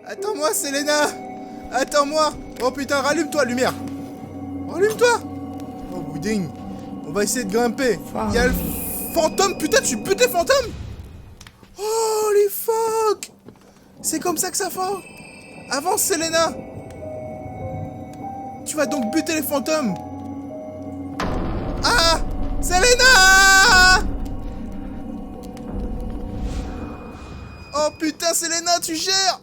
Attends-moi, Selena! Attends-moi! Oh putain, rallume-toi, lumière! Rallume-toi! Oh, bouding! On va essayer de grimper. Il y a le fantôme! Putain, tu butes les fantômes? Holy fuck! C'est comme ça que ça fait! Avance, Selena! Tu vas donc buter les fantômes! Ah! Selena! Oh putain, Selena, tu gères!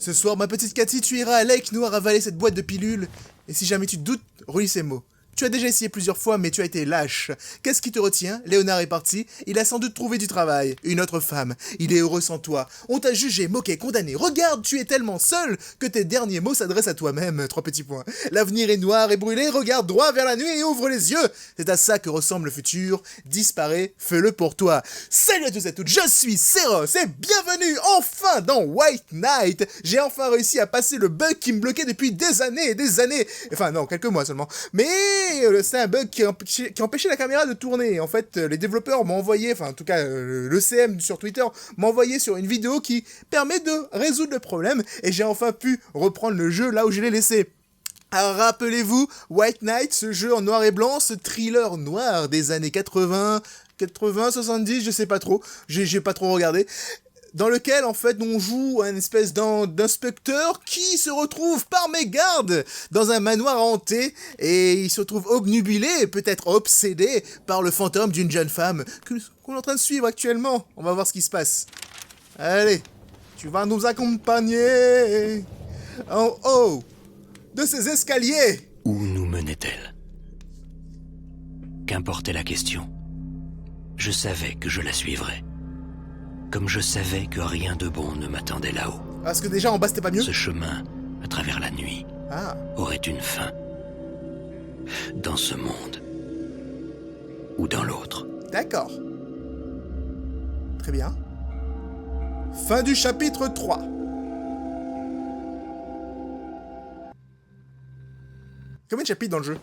Ce soir, ma petite Cathy, tu iras à Lake Noir avaler cette boîte de pilules. Et si jamais tu te doutes, relis ces mots. Tu as déjà essayé plusieurs fois, mais tu as été lâche. Qu'est-ce qui te retient? Léonard est parti. Il a sans doute trouvé du travail. Une autre femme. Il est heureux sans toi. On t'a jugé, moqué, condamné. Regarde, tu es tellement seul que tes derniers mots s'adressent à toi-même. 3 petits points. L'avenir est noir et brûlé. Regarde droit vers la nuit et ouvre les yeux. C'est à ça que ressemble le futur. Disparais, fais-le pour toi. Salut à tous et à toutes, je suis Seros et bienvenue enfin dans White Knight. J'ai enfin réussi à passer le bug qui me bloquait depuis des années et des années. Enfin non, quelques mois seulement. Mais c'est un bug qui empêchait la caméra de tourner. En fait, les développeurs m'ont envoyé, enfin en tout cas le CM sur Twitter m'a envoyé sur une vidéo qui permet de résoudre le problème et j'ai enfin pu reprendre le jeu là où je l'ai laissé. Alors, rappelez-vous, White Knight, ce jeu en noir et blanc, ce thriller noir des années 80, 70, je sais pas trop, j'ai pas trop regardé, dans lequel, en fait, on joue un espèce d'inspecteur qui se retrouve par mégarde dans un manoir hanté et il se retrouve obnubilé et peut-être obsédé par le fantôme d'une jeune femme qu'on est en train de suivre actuellement. On va voir ce qui se passe. Allez, tu vas nous accompagner en haut de ces escaliers. Où nous menait-elle? Qu'importait la question. Je savais que je la suivrais. Comme je savais que rien de bon ne m'attendait là-haut. Parce que déjà en bas c'était pas mieux. Ce chemin, à travers la nuit, aurait une fin. Dans ce monde. Ou dans l'autre. D'accord. Très bien. Fin du chapitre 3. Combien de chapitres dans le jeu?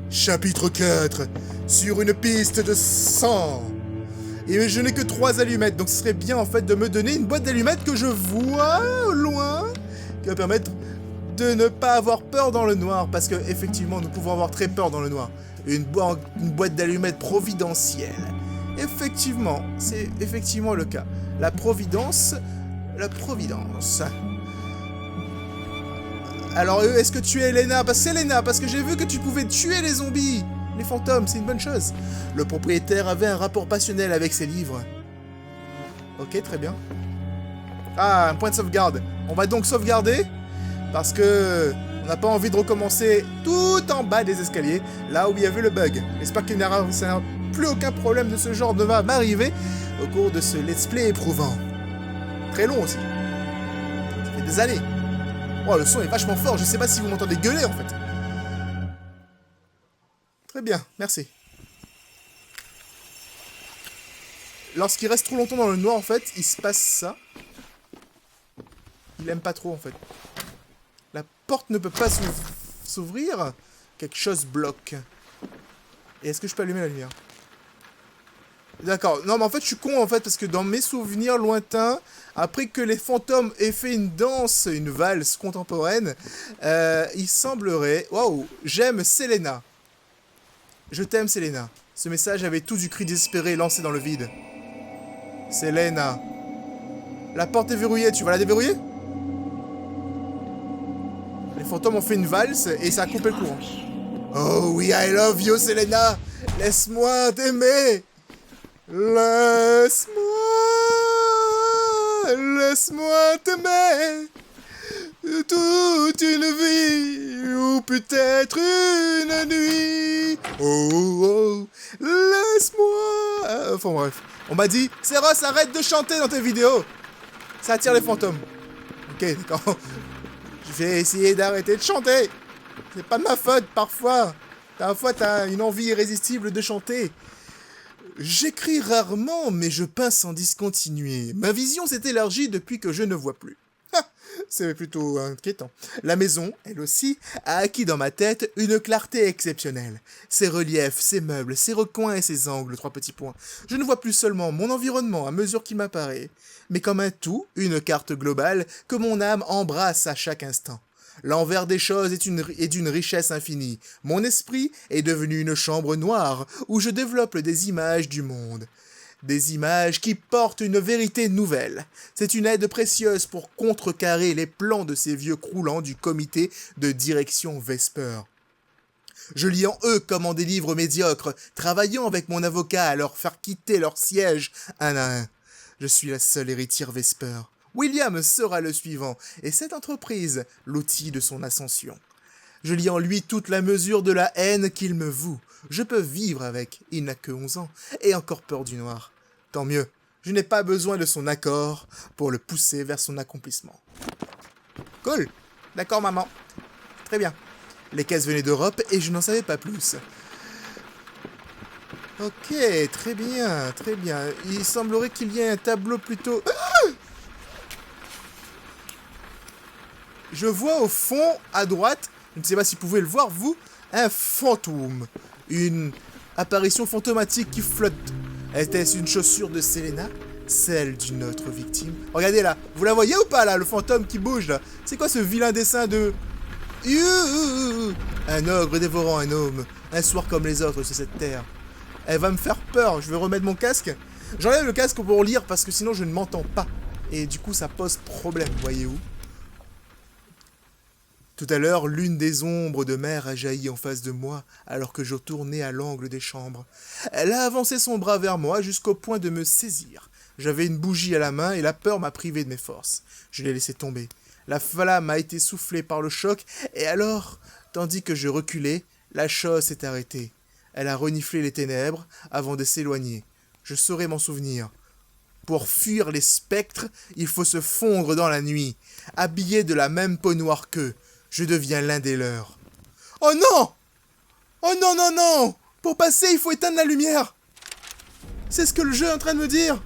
Chapitre 4. Sur une piste de 100. Et je n'ai que 3 allumettes, donc ce serait bien en fait de me donner une boîte d'allumettes que je vois au loin, qui va permettre de ne pas avoir peur dans le noir, parce que effectivement nous pouvons avoir très peur dans le noir. Une boîte d'allumettes providentielle. Effectivement, c'est effectivement le cas. La providence. Alors est-ce que tu es Elena? C'est Elena, parce que j'ai vu que tu pouvais tuer les zombies. Les fantômes, c'est une bonne chose. Le propriétaire avait un rapport passionnel avec ses livres. Ok, très bien. Ah, un point de sauvegarde. On va donc sauvegarder, parce que on n'a pas envie de recommencer tout en bas des escaliers, là où il y avait le bug. J'espère qu'il n'y aura plus aucun problème de ce genre ne va m'arriver au cours de ce let's play éprouvant. Très long aussi. Ça fait des années. Oh, le son est vachement fort, je sais pas si vous m'entendez gueuler en fait. Très bien, merci. Lorsqu'il reste trop longtemps dans le noir, en fait, il se passe ça. Il aime pas trop, en fait. La porte ne peut pas s'ouvrir. Quelque chose bloque. Et est-ce que je peux allumer la lumière? D'accord. Non, mais en fait, je suis con, en fait, parce que dans mes souvenirs lointains, après que les fantômes aient fait une danse, une valse contemporaine, il semblerait... Waouh, j'aime Selena. Je t'aime, Selena. Ce message avait tout du cri désespéré lancé dans le vide. Selena. La porte est verrouillée, tu vas la déverrouiller? Les fantômes ont fait une valse et ça a coupé le courant. Oh oui, I love you, Selena. Laisse-moi t'aimer. Laisse-moi t'aimer. Toute une vie, ou peut-être une nuit. Oh, laisse-moi... Enfin bref. On m'a dit, Seros, arrête de chanter dans tes vidéos. Ça attire les fantômes. Ok, d'accord. Je vais essayer d'arrêter de chanter. C'est pas de ma faute, parfois. Parfois, t'as une envie irrésistible de chanter. J'écris rarement, mais je peins sans discontinuer. Ma vision s'est élargie depuis que je ne vois plus. C'est plutôt inquiétant. La maison, elle aussi, a acquis dans ma tête une clarté exceptionnelle. Ses reliefs, ses meubles, ses recoins et ses angles, 3 petits points. Je ne vois plus seulement mon environnement à mesure qu'il m'apparaît, mais comme un tout, une carte globale que mon âme embrasse à chaque instant. L'envers des choses est d'une richesse infinie. Mon esprit est devenu une chambre noire où je développe des images du monde. Des images qui portent une vérité nouvelle. C'est une aide précieuse pour contrecarrer les plans de ces vieux croulants du comité de direction Vesper. Je lis en eux comme en des livres médiocres, travaillant avec mon avocat à leur faire quitter leur siège un à un. Je suis la seule héritière Vesper. William sera le suivant, et cette entreprise, l'outil de son ascension. Je lis en lui toute la mesure de la haine qu'il me voue. Je peux vivre avec, il n'a que 11 ans, et encore peur du noir. Tant mieux, je n'ai pas besoin de son accord pour le pousser vers son accomplissement. Cool, d'accord maman. Très bien. Les caisses venaient d'Europe et je n'en savais pas plus. Ok, très bien, très bien. Il semblerait qu'il y ait un tableau plutôt... Je vois au fond, à droite, je ne sais pas si vous pouvez le voir, vous, un fantôme. Une apparition fantomatique qui flotte. Était-ce une chaussure de Selena? Celle d'une autre victime? Regardez là, vous la voyez ou pas là, le fantôme qui bouge là? C'est quoi ce vilain dessin de... Un ogre dévorant un homme, un soir comme les autres sur cette terre. Elle va me faire peur, je vais remettre mon casque. J'enlève le casque pour lire parce que sinon je ne m'entends pas. Et du coup ça pose problème, voyez-vous. Tout à l'heure, l'une des ombres de mer a jailli en face de moi, alors que je tournais à l'angle des chambres. Elle a avancé son bras vers moi jusqu'au point de me saisir. J'avais une bougie à la main et la peur m'a privé de mes forces. Je l'ai laissé tomber. La flamme a été soufflée par le choc, et alors, tandis que je reculais, la chose s'est arrêtée. Elle a reniflé les ténèbres avant de s'éloigner. Je saurais m'en souvenir. Pour fuir les spectres, il faut se fondre dans la nuit, habillé de la même peau noire qu'eux. Je deviens l'un des leurs. Oh non! Oh non, non, non! Pour passer, il faut éteindre la lumière! C'est ce que le jeu est en train de me dire!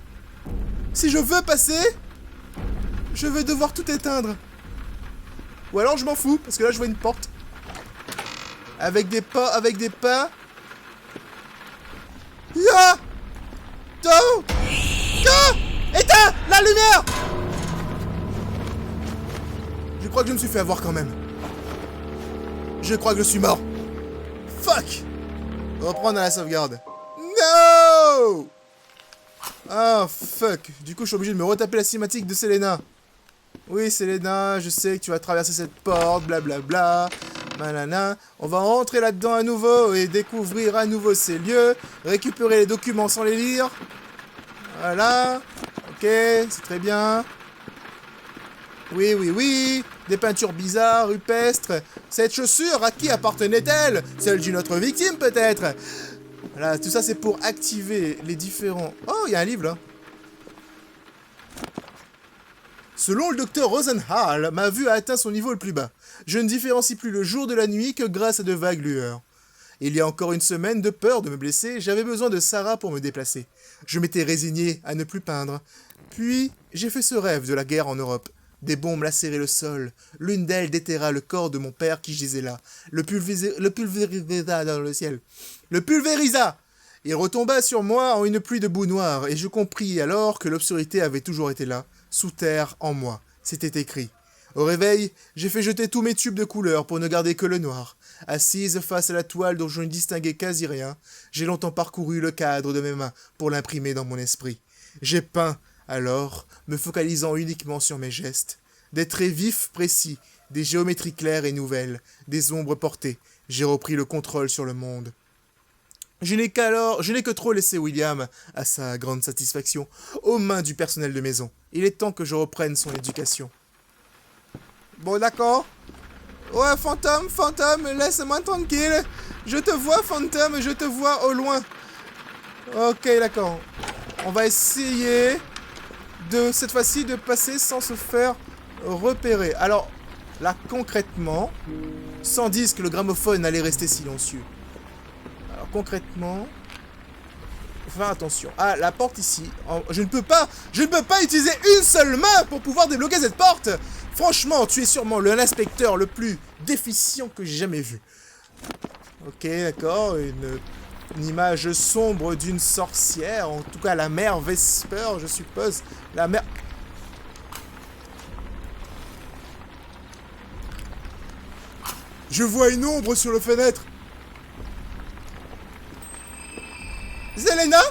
Si je veux passer, je vais devoir tout éteindre. Ou alors je m'en fous, parce que là je vois une porte. Avec des pas, Ya! Do! Éteins la lumière! Je crois que je me suis fait avoir quand même. Je crois que je suis mort. Fuck! Reprendre à la sauvegarde. No! Ah, fuck. Du coup, je suis obligé de me retaper la cinématique de Selena. Oui, Selena, je sais que tu vas traverser cette porte, blablabla. Manana. On va rentrer là-dedans à nouveau et découvrir à nouveau ces lieux. Récupérer les documents sans les lire. Voilà. Ok, c'est très bien. Oui, oui, oui. Des peintures bizarres, rupestres. Cette chaussure, à qui appartenait-elle? Celle d'une autre victime, peut-être? Voilà, tout ça, c'est pour activer les différents... Oh, il y a un livre, là. Selon le docteur Rosenhall, ma vue a atteint son niveau le plus bas. Je ne différencie plus le jour de la nuit que grâce à de vagues lueurs. Il y a encore une semaine, de peur de me blesser, j'avais besoin de Sarah pour me déplacer. Je m'étais résigné à ne plus peindre. Puis, j'ai fait ce rêve de la guerre en Europe. Des bombes lacéraient le sol. L'une d'elles déterra le corps de mon père qui gisait là. Le pulvérisa dans le ciel. Le pulvérisa! Il retomba sur moi en une pluie de boue noire, et je compris alors que l'obscurité avait toujours été là, sous terre, en moi. C'était écrit. Au réveil, j'ai fait jeter tous mes tubes de couleurs pour ne garder que le noir. Assise face à la toile dont je ne distinguais quasi rien, j'ai longtemps parcouru le cadre de mes mains pour l'imprimer dans mon esprit. J'ai peint, alors, me focalisant uniquement sur mes gestes. Des traits vifs, précis, des géométries claires et nouvelles, des ombres portées. J'ai repris le contrôle sur le monde. Je n'ai que trop laissé William, à sa grande satisfaction, aux mains du personnel de maison. Il est temps que je reprenne son éducation. Bon, d'accord. Ouais, fantôme, laisse-moi tranquille. Je te vois, fantôme, je te vois au loin. Ok, d'accord. On va essayer de, cette fois-ci, de passer sans se faire repérer. Alors, là, concrètement, sans disque, le gramophone allait rester silencieux. Alors, concrètement, Faut faire attention. Ah, la porte ici. Je ne peux pas utiliser une seule main pour pouvoir débloquer cette porte. Franchement, tu es sûrement l'inspecteur le plus déficient que j'ai jamais vu. Ok, d'accord. Une image sombre d'une sorcière. En tout cas, la mère Vesper, je suppose. La mère... Je vois une ombre sur la fenêtre. Zelena?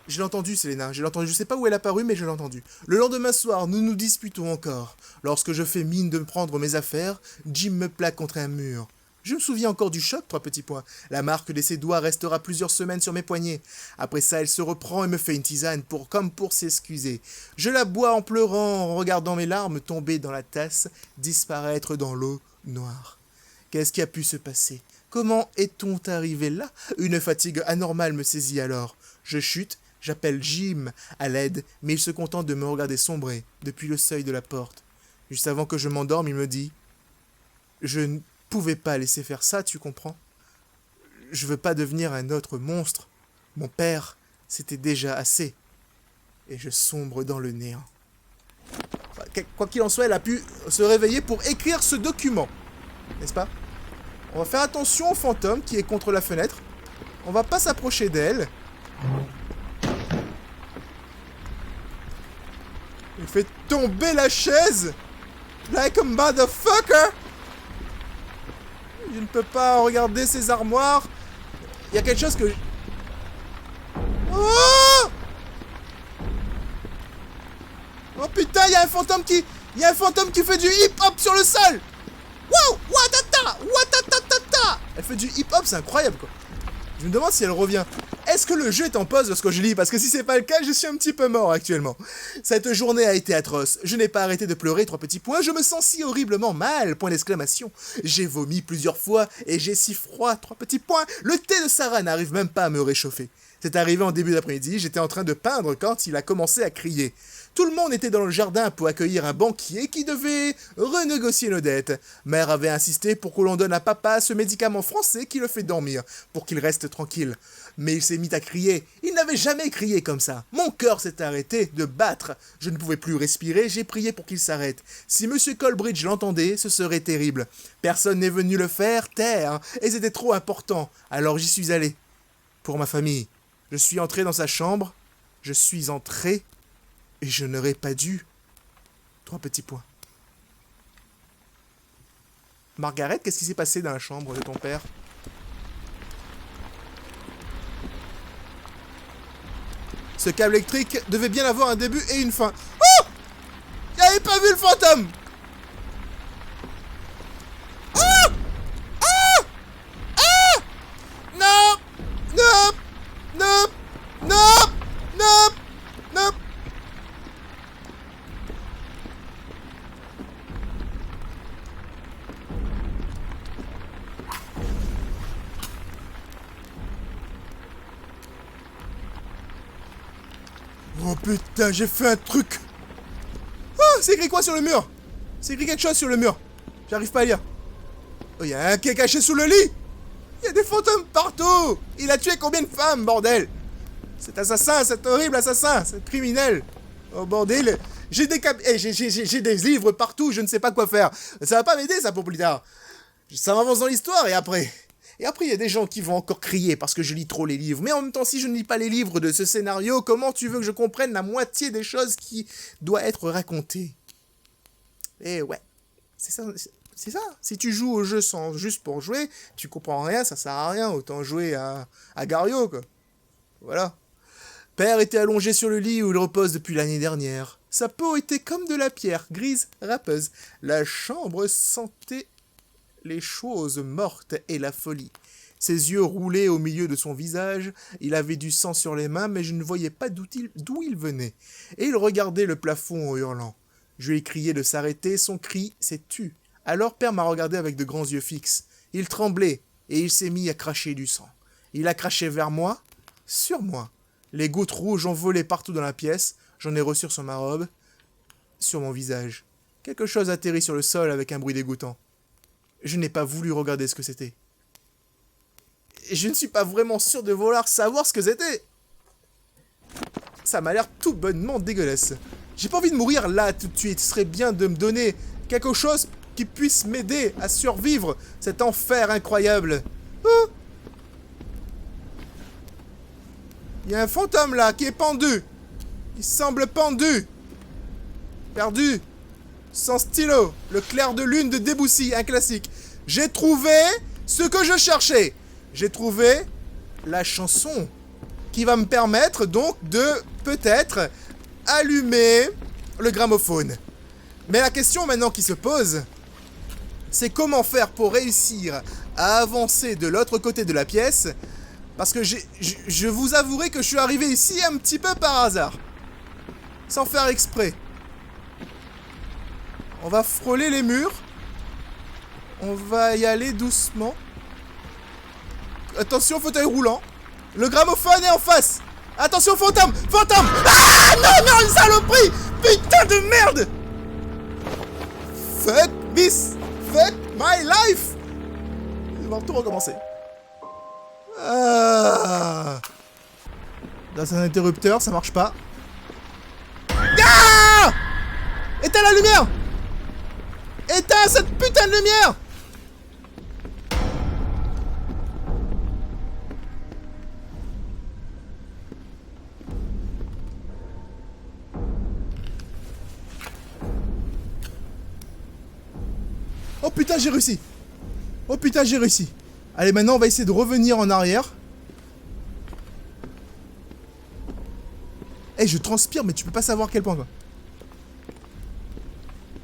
Je l'ai entendu, Selena, je l'ai entendu. Je sais pas où elle est apparue, mais je l'ai entendu. Le lendemain soir, nous nous disputons encore. Lorsque je fais mine de prendre mes affaires, Jim me plaque contre un mur. Je me souviens encore du choc, 3 petits points. La marque de ses doigts restera plusieurs semaines sur mes poignets. Après ça, elle se reprend et me fait une tisane comme pour s'excuser. Je la bois en pleurant, en regardant mes larmes tomber dans la tasse, disparaître dans l'eau noire. Qu'est-ce qui a pu se passer? Comment est-on arrivé là? Une fatigue anormale me saisit alors. Je chute, j'appelle Jim à l'aide, mais il se contente de me regarder sombrer depuis le seuil de la porte. Juste avant que je m'endorme, il me dit « Je ne pouvais pas laisser faire ça, tu comprends? Je veux pas devenir un autre monstre. Mon père, c'était déjà assez. » Et je sombre dans le néant. Quoi qu'il en soit, elle a pu se réveiller pour écrire ce document. N'est-ce pas? On va faire attention au fantôme qui est contre la fenêtre. On va pas s'approcher d'elle. Il fait tomber la chaise. Like a motherfucker. Je ne peux pas regarder ces armoires. Il y a quelque chose que... Oh! Oh putain, il y a un fantôme qui... Il y a un fantôme qui fait du hip-hop sur le sol. Wow! Watata! Watatatata! Elle fait du hip-hop, c'est incroyable, quoi. Je me demande si elle revient. Est-ce que le jeu est en pause lorsque je lis? Parce que si c'est pas le cas, je suis un petit peu mort actuellement. Cette journée a été atroce. Je n'ai pas arrêté de pleurer, 3 petits points. Je me sens si horriblement mal, point d'exclamation. J'ai vomi plusieurs fois et j'ai si froid, 3 petits points. Le thé de Sarah n'arrive même pas à me réchauffer. C'est arrivé en début d'après-midi, j'étais en train de peindre quand il a commencé à crier. Tout le monde était dans le jardin pour accueillir un banquier qui devait renégocier nos dettes. Mère avait insisté pour que l'on donne à papa ce médicament français qui le fait dormir, pour qu'il reste tranquille. Mais il s'est mis à crier. Il n'avait jamais crié comme ça. Mon cœur s'est arrêté de battre. Je ne pouvais plus respirer, j'ai prié pour qu'il s'arrête. Si Monsieur Colbridge l'entendait, ce serait terrible. Personne n'est venu le faire taire, et c'était trop important. Alors j'y suis allé. Pour ma famille. Je suis entré dans sa chambre. Je suis entré. Et je n'aurais pas dû. 3 petits points. Margaret, qu'est-ce qui s'est passé dans la chambre de ton père? Ce câble électrique devait bien avoir un début et une fin. Oh! J'avais pas vu le fantôme! Ah! Ah! Ah! Non! Non! Non! Non! Non! Non! Oh putain, j'ai fait un truc. Oh, c'est écrit quoi sur le mur? C'est écrit quelque chose sur le mur. J'arrive pas à lire. Oh, il y a un qui est caché sous le lit. Il y a des fantômes partout. Il a tué combien de femmes, bordel? Cet assassin, cet horrible assassin, ce criminel. Oh bordel. J'ai des livres partout, je ne sais pas quoi faire. Ça va pas m'aider ça pour plus tard. Ça m'avance dans l'histoire et après... Et après, il y a des gens qui vont encore crier parce que je lis trop les livres. Mais en même temps, si je ne lis pas les livres de ce scénario, comment tu veux que je comprenne la moitié des choses qui doivent être racontées? Et ouais, c'est ça. C'est ça. Si tu joues au jeu juste pour jouer, tu comprends rien, ça sert à rien. Autant jouer à Gario, quoi. Voilà. Père était allongé sur le lit où il repose depuis l'année dernière. Sa peau était comme de la pierre, grise, râpeuse. La chambre sentait les choses mortes et la folie. Ses yeux roulaient au milieu de son visage, il avait du sang sur les mains, mais je ne voyais pas d'où il venait. Et il regardait le plafond en hurlant. Je lui ai crié de s'arrêter, son cri s'est tu. Alors père m'a regardé avec de grands yeux fixes. Il tremblait, et il s'est mis à cracher du sang. Il a craché vers moi, sur moi. Les gouttes rouges ont volé partout dans la pièce, j'en ai reçu sur ma robe, sur mon visage. Quelque chose atterrit sur le sol avec un bruit dégoûtant. Je n'ai pas voulu regarder ce que c'était. je ne suis pas vraiment sûr de vouloir savoir ce que c'était. Ça m'a l'air tout bonnement dégueulasse. J'ai pas envie de mourir là tout de suite. Ce serait bien de me donner quelque chose qui puisse m'aider à survivre cet enfer incroyable. Oh, il y a un fantôme là qui est pendu. Il semble pendu. Perdu. Sans stylo. Le clair de lune de Debussy, un classique. J'ai trouvé ce que je cherchais. J'ai trouvé la chanson qui va me permettre donc de peut-être allumer le gramophone. Mais la question maintenant qui se pose, c'est comment faire pour réussir à avancer de l'autre côté de la pièce, parce que je vous avouerai que je suis arrivé ici un petit peu par hasard, sans faire exprès. On va frôler les murs, on va y aller doucement. Attention, fauteuil roulant. Le gramophone est en face. Attention, fantôme. Fantôme. Ah non, non, une saloperie. Putain de merde. Fuck this. Fuck my life. On va tout recommencer. Ah. Là, c'est un interrupteur, ça marche pas. Ah. Éteins la lumière. Éteins cette putain de lumière. Oh putain, j'ai réussi. Oh putain, j'ai réussi. Allez, maintenant, on va essayer de revenir en arrière. Eh, je transpire, mais tu peux pas savoir à quel point, quoi.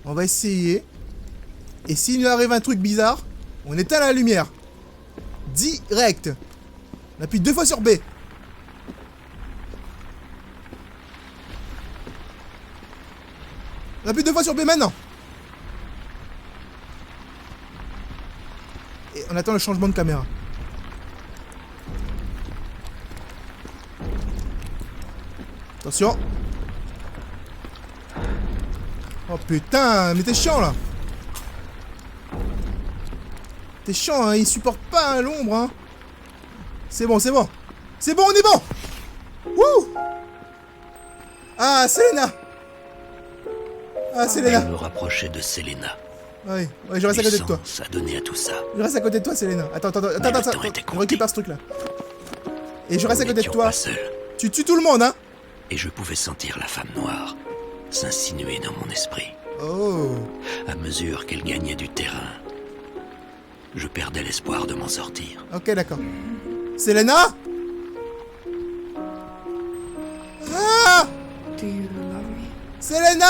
On va essayer. Et s'il nous arrive un truc bizarre, on éteint la lumière. Direct. On appuie 2 fois sur B. On appuie 2 fois sur B maintenant. Et on attend le changement de caméra. Attention. Oh putain, mais t'es chiant là. T'es chiant, hein, il supporte pas hein, l'ombre. Hein. C'est bon, c'est bon. C'est bon, on est bon. Wouh. Ah, Selena. Ah, Selena. Je me rapprochais de Selena. Oui, ouais, je reste à côté de toi. Ça donnait à tout ça. Je reste à côté de toi, Selena. Attends. On récupère ce truc là. Et je reste à côté de toi. Tu tues tout le monde, hein. Et je pouvais sentir la femme noire s'insinuer dans mon esprit. Oh. À mesure qu'elle gagnait du terrain, je perdais l'espoir de m'en sortir. Ok, d'accord. Selena. Ah. Selena.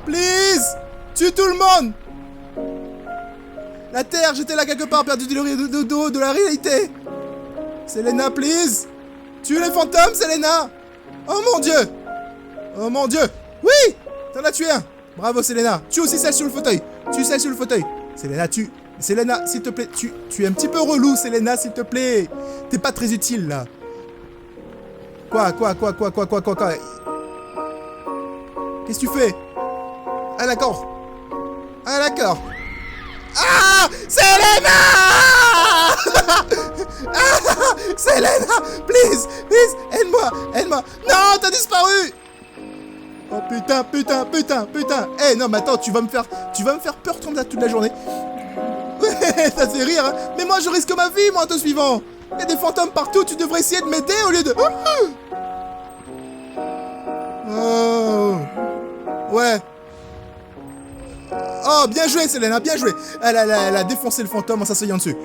Please. Tue tout le monde. La Terre, j'étais là quelque part, perdu de la réalité. Selena, please. Tue les fantômes, Selena. Oh mon dieu. Oh mon dieu. Oui. T'en as tué un. Bravo, Selena. Tue aussi celle sur le fauteuil. Tue celle sur le fauteuil. Selena, tue. Selena, s'il te plaît. Tu es un petit peu relou, Selena, s'il te plaît. T'es pas très utile, là. Quoi. Qu'est-ce que tu fais? Ah, d'accord. Ah, Selena. Ah, Selena, please, aide-moi. Non, t'as disparu. Oh putain. Eh non, mais attends, tu vas me faire peur toute la journée. Ouais, ça fait rire, hein. Mais moi, je risque ma vie, moi, en te suivant. Il y a des fantômes partout, tu devrais essayer de m'aider au lieu de... Oh. Ouais. Oh, bien joué, Selena, bien joué. Elle a défoncé le fantôme en s'asseyant dessus.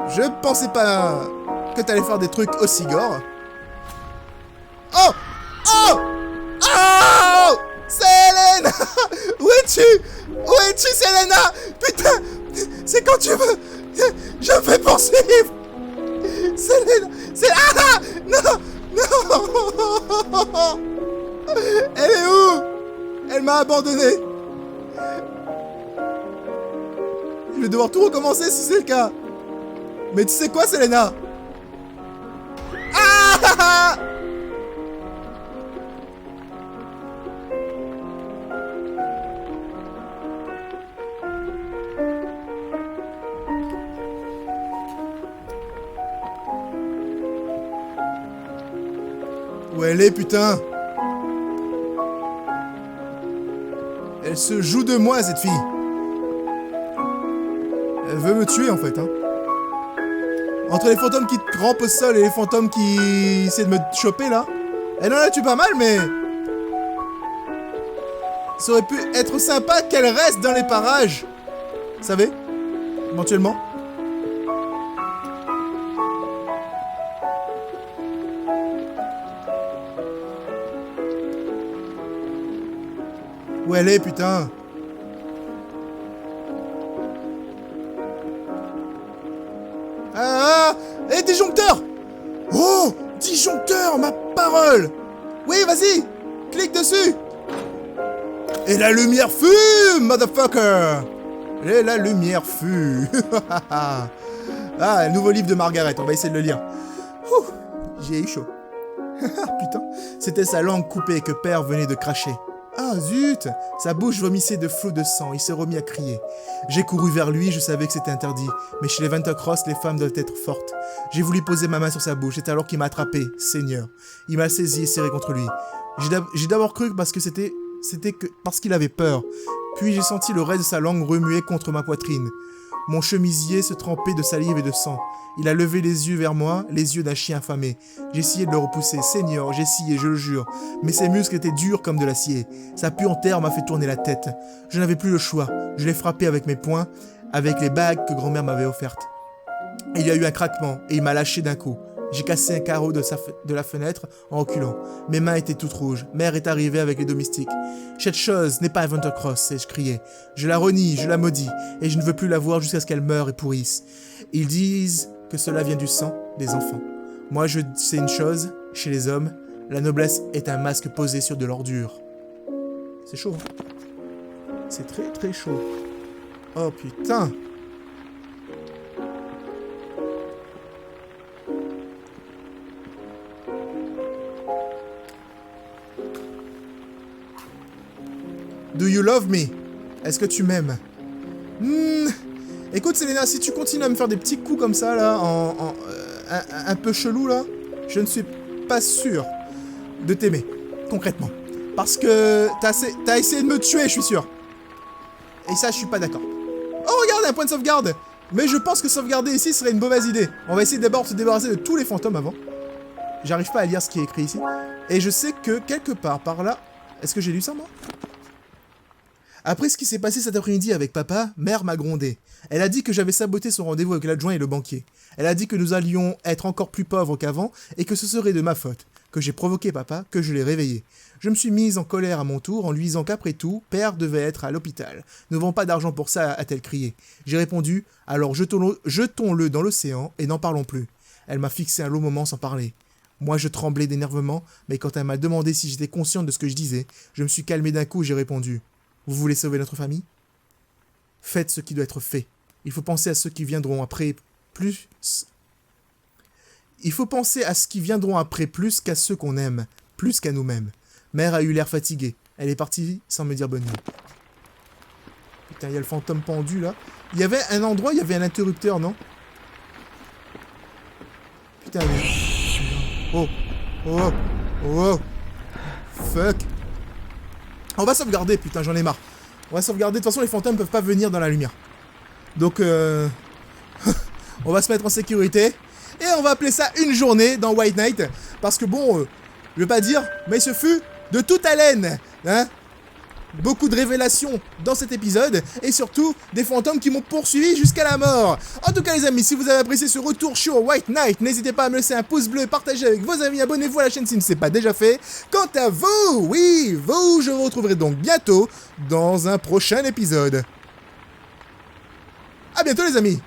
Je pensais pas que t'allais faire des trucs aussi gore. Oh. Selena. Où es-tu, Selena? Putain, c'est quand tu veux. Je me fais poursuivre. Selena. Ah. Non. Elle est où? Elle m'a abandonné. Je vais devoir tout recommencer si c'est le cas. Mais tu sais quoi, Selena? Ah. Où elle est, putain? Elle se joue de moi, cette fille. Elle veut me tuer, en fait, hein. Entre les fantômes qui rampent au sol et les fantômes qui essaient de me choper, là. Elle en a tué pas mal, mais... ça aurait pu être sympa qu'elle reste dans les parages. Vous savez? Éventuellement. Où elle est, putain? Ah! Et disjoncteur! Oh! Disjoncteur, ma parole! Oui, vas-y! Clique dessus! Et la lumière fume, motherfucker! Et la lumière fume! Ah, nouveau livre de Margaret, on va essayer de le lire. Ouh, j'ai eu chaud. Putain, c'était sa langue coupée que Père venait de cracher. Ah zut! Sa bouche vomissait de flots de sang, il s'est remis à crier. J'ai couru vers lui, je savais que c'était interdit, mais chez les Ventercross, les femmes doivent être fortes. J'ai voulu poser ma main sur sa bouche, c'est alors qu'il m'a attrapé, Seigneur. Il m'a saisi et serré contre lui. J'ai d'abord cru parce que parce qu'il avait peur. Puis j'ai senti le reste de sa langue remuer contre ma poitrine. Mon chemisier se trempait de salive et de sang. Il a levé les yeux vers moi, les yeux d'un chien affamé. J'ai essayé de le repousser. Seigneur, j'ai essayé, je le jure. Mais ses muscles étaient durs comme de l'acier. Sa puanteur m'a fait tourner la tête. Je n'avais plus le choix. Je l'ai frappé avec mes poings, avec les bagues que grand-mère m'avait offertes. Il y a eu un craquement et il m'a lâché d'un coup. J'ai cassé un carreau de la fenêtre en reculant. Mes mains étaient toutes rouges. Mère est arrivée avec les domestiques. Cette chose n'est pas un Ventercross, ai-je crié. Je la renie, je la maudis, et je ne veux plus la voir jusqu'à ce qu'elle meure et pourrisse. Ils disent que cela vient du sang des enfants. Moi, je sais une chose, chez les hommes, la noblesse est un masque posé sur de l'ordure. C'est chaud. C'est très très chaud. Oh putain. Do you love me? Est-ce que tu m'aimes? Écoute, Selena, si tu continues à me faire des petits coups comme ça, là, un peu chelou, là, je ne suis pas sûr de t'aimer, concrètement. Parce que t'as essayé de me tuer, je suis sûr. Et ça, je suis pas d'accord. Oh, regarde, un point de sauvegarde! Mais je pense que sauvegarder ici serait une mauvaise idée. On va essayer d'abord de se débarrasser de tous les fantômes avant. J'arrive pas à lire ce qui est écrit ici. Et je sais que, quelque part, par là... Est-ce que j'ai lu ça, moi? Après ce qui s'est passé cet après-midi avec papa, mère m'a grondé. Elle a dit que j'avais saboté son rendez-vous avec l'adjoint et le banquier. Elle a dit que nous allions être encore plus pauvres qu'avant et que ce serait de ma faute, que j'ai provoqué papa, que je l'ai réveillé. Je me suis mise en colère à mon tour en lui disant qu'après tout, père devait être à l'hôpital. Nous n'avons pas d'argent pour ça, a-t-elle crié. J'ai répondu, alors jetons-le dans l'océan et n'en parlons plus. Elle m'a fixé un long moment sans parler. Moi, je tremblais d'énervement, mais quand elle m'a demandé si j'étais consciente de ce que je disais, je me suis calmé d'un coup et j'ai répondu. Vous voulez sauver notre famille? Faites ce qui doit être fait. Il faut penser à ceux qui viendront après plus... Il faut penser à ce qui viendront après plus qu'à ceux qu'on aime, plus qu'à nous-mêmes. Mère a eu l'air fatiguée. Elle est partie sans me dire bonne nuit. Putain, il y a le fantôme pendu, là. Il y avait un endroit, il y avait un interrupteur, non? Putain, mais... Oh. Oh. Oh. Fuck. On va sauvegarder, putain, j'en ai marre. On va sauvegarder. De toute façon, les fantômes peuvent pas venir dans la lumière. Donc, on va se mettre en sécurité. Et on va appeler ça une journée dans White Knight. Parce que bon, je vais pas dire, mais ce fut de toute haleine. Hein? Beaucoup de révélations dans cet épisode. Et surtout, des fantômes qui m'ont poursuivi jusqu'à la mort. En tout cas, les amis, si vous avez apprécié ce retour sur White Knight, n'hésitez pas à me laisser un pouce bleu, partagez avec vos amis, abonnez-vous à la chaîne si ce n'est pas déjà fait. Quant à vous, oui, vous, je vous retrouverai donc bientôt dans un prochain épisode. À bientôt, les amis!